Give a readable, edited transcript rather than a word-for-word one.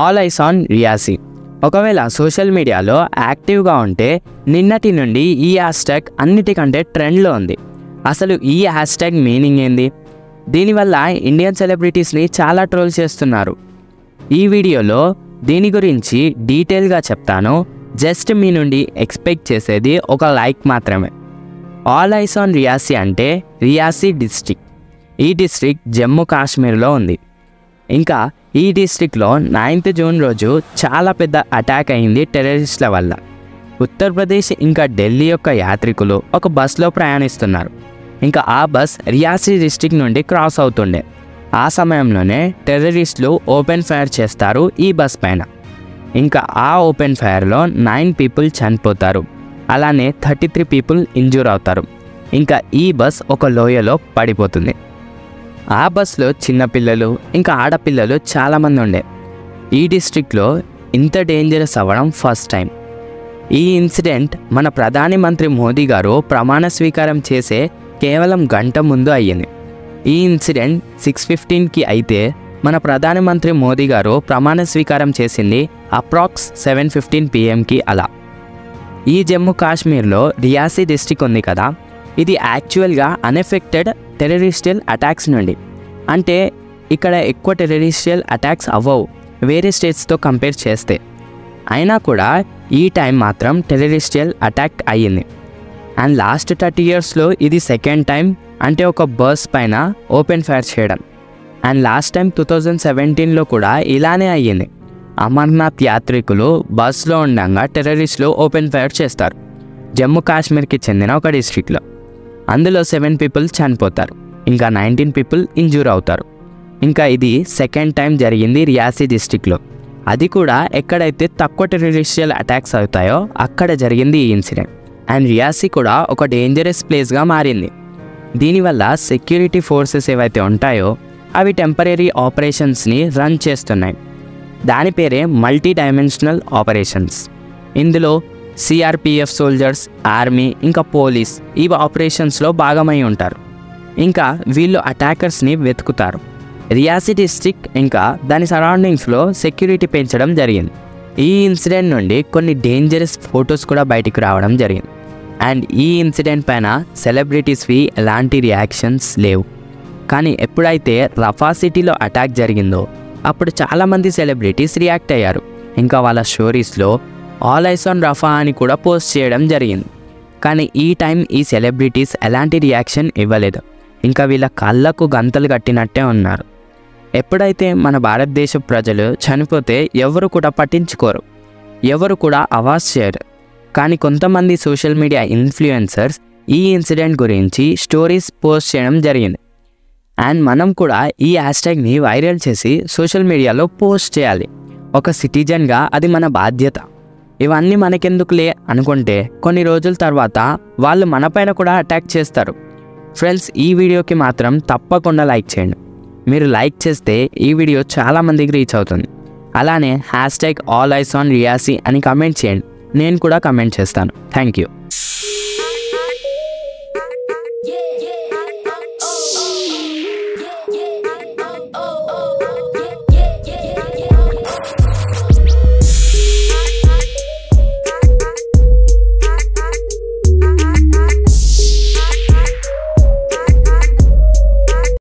All eyes on Reasi. ఒకవేళ social మీడియాలో యాక్టివ్గా ఉంటే నిన్నటి నుండి ఈ హ్యాష్ట్యాగ్ అన్నిటికంటే ట్రెండ్లో ఉంది. అసలు ఈ హ్యాష్ట్యాగ్ మీనింగ్ ఏంది? దీనివల్ల ఇండియన్ సెలబ్రిటీస్ని చాలా ట్రోల్ చేస్తున్నారు. ఈ వీడియోలో దీని గురించి డీటెయిల్గా చెప్తాను. జస్ట్ మీ నుండి ఎక్స్పెక్ట్ చేసేది ఒక లైక్ మాత్రమే. ఆల్ ఐస్ ఆన్ రియాసీ అంటే రియాసీ డిస్ట్రిక్ట్. ఈ డిస్ట్రిక్ట్ జమ్మూ కాశ్మీర్లో ఉంది. ఇంకా ఈ డిస్ట్రిక్ట్లో 9th జూన్ రోజు చాలా పెద్ద అటాక్ అయింది టెర్రరిస్టుల వల్ల. ఉత్తరప్రదేశ్ ఇంకా ఢిల్లీ యొక్క యాత్రికులు ఒక బస్లో ప్రయాణిస్తున్నారు. ఇంకా ఆ బస్ రియాసీ డిస్ట్రిక్ట్ నుండి క్రాస్ అవుతుండే. ఆ సమయంలోనే టెర్రరిస్టులు ఓపెన్ ఫైర్ చేస్తారు ఈ బస్ పైన. ఇంకా ఆ ఓపెన్ ఫైర్లో 9 పీపుల్ చనిపోతారు. అలానే 33 పీపుల్ ఇంజూర్ అవుతారు. ఇంకా ఈ బస్ ఒక లోయలో పడిపోతుంది. ఆ బస్లో చిన్నపిల్లలు ఇంకా ఆడపిల్లలు చాలామంది ఉండే. ఈ డిస్ట్రిక్ట్లో ఇంత డేంజరస్ అవ్వడం ఫస్ట్ టైం. ఈ ఇన్సిడెంట్ మన ప్రధాని మంత్రి మోదీ గారు ప్రమాణ స్వీకారం చేసే కేవలం గంట ముందు అయ్యింది. ఈ ఇన్సిడెంట్ 6:15కి అయితే మన ప్రధాని మంత్రి మోదీ గారు ప్రమాణ స్వీకారం చేసింది అప్రాక్స్ 7:15 PM అలా. ఈ జమ్మూ కాశ్మీర్లో రియాసీ డిస్ట్రిక్ట్ ఉంది కదా, ఇది యాక్చువల్గా అన్ఎఫెక్టెడ్ టెర్రరిస్టియల్ అటాక్స్ నుండి. అంటే ఇక్కడ ఎక్కువ టెర్రరిస్టియల్ అటాక్స్ అవ్వవు వేరే స్టేట్స్తో కంపేర్ చేస్తే. అయినా కూడా ఈ టైం మాత్రం టెర్రరిస్టియల్ అటాక్ అయ్యింది. అండ్ లాస్ట్ 30 yearsలో ఇది సెకండ్ టైం, అంటే ఒక బస్ పైన ఓపెన్ ఫైర్ చేయడం. అండ్ లాస్ట్ టైం 2017లో కూడా ఇలానే అయ్యింది. అమర్నాథ్ యాత్రికులు బస్లో ఉండగా టెర్రరిస్టులు ఓపెన్ ఫైర్ చేస్తారు జమ్మూ కాశ్మీర్కి చెందిన ఒక డిస్ట్రిక్ట్లో. అందులో 7 పీపుల్ చనిపోతారు. ఇంకా 19 పీపుల్ ఇంజూర్ అవుతారు. ఇంకా ఇది సెకండ్ టైం జరిగింది రియాసీ డిస్ట్రిక్ట్లో. అది కూడా ఎక్కడైతే తక్కువ టెర్రరిస్టియల్ అటాక్స్ అవుతాయో అక్కడ జరిగింది ఈ ఇన్సిడెంట్. అండ్ రియాసీ కూడా ఒక డేంజరస్ ప్లేస్గా మారింది. దీనివల్ల సెక్యూరిటీ ఫోర్సెస్ ఏవైతే ఉంటాయో అవి టెంపరీ ఆపరేషన్స్ని రన్ చేస్తున్నాయి. దాని పేరే మల్టీ డైమెన్షనల్ ఆపరేషన్స్. ఇందులో CRPF సోల్జర్స్, ఆర్మీ ఇంకా పోలీస్ ఈ ఆపరేషన్స్లో భాగమై ఉంటారు. ఇంకా వీళ్ళు అటాకర్స్ని వెతుకుతారు. రియాసీ డిస్ట్రిక్ట్ ఇంకా దాని సరౌండింగ్స్లో సెక్యూరిటీ పెంచడం జరిగింది. ఈ ఇన్సిడెంట్ నుండి కొన్ని డేంజరస్ ఫొటోస్ కూడా బయటికి రావడం జరిగింది. అండ్ ఈ ఇన్సిడెంట్ పైన సెలబ్రిటీస్వి ఎలాంటి రియాక్షన్స్ లేవు. కానీ ఎప్పుడైతే రఫా సిటీలో అటాక్ జరిగిందో అప్పుడు చాలామంది సెలబ్రిటీస్ రియాక్ట్ అయ్యారు. ఇంకా వాళ్ళ స్టోరీస్లో ఆల్ ఐస్ ఆన్ రఫా అని కూడా పోస్ట్ చేయడం జరిగింది. కానీ ఈ టైం ఈ సెలబ్రిటీస్ ఎలాంటి రియాక్షన్ ఇవ్వలేదు. ఇంకా వీళ్ళ కళ్ళకు గంతలు కట్టినట్టే ఉన్నారు. ఎప్పుడైతే మన భారతదేశ ప్రజలు చనిపోతే ఎవరు కూడా పట్టించుకోరు, ఎవరు కూడా అవాజ్ చేయరు. కానీ కొంతమంది సోషల్ మీడియా ఇన్ఫ్లుయెన్సర్స్ ఈ ఇన్సిడెంట్ గురించి స్టోరీస్ పోస్ట్ చేయడం జరిగింది. అండ్ మనం కూడా ఈ హ్యాష్ట్యాగ్ని వైరల్ చేసి సోషల్ మీడియాలో పోస్ట్ చేయాలి. ఒక సిటిజన్గా అది మన బాధ్యత. ఇవన్నీ మనకెందుకులే అనుకుంటే కొన్ని రోజుల తర్వాత వాళ్ళు మనపైన కూడా అటాక్ చేస్తారు. ఫ్రెండ్స్, ఈ వీడియోకి మాత్రం తప్పకుండా లైక్ చేయండి. మీరు లైక్ చేస్తే ఈ వీడియో చాలామందికి రీచ్ అవుతుంది. అలానే hashtag all eyes on Reasi అని కమెంట్ చేయండి. నేను కూడా కమెంట్ చేస్తాను. Thank you.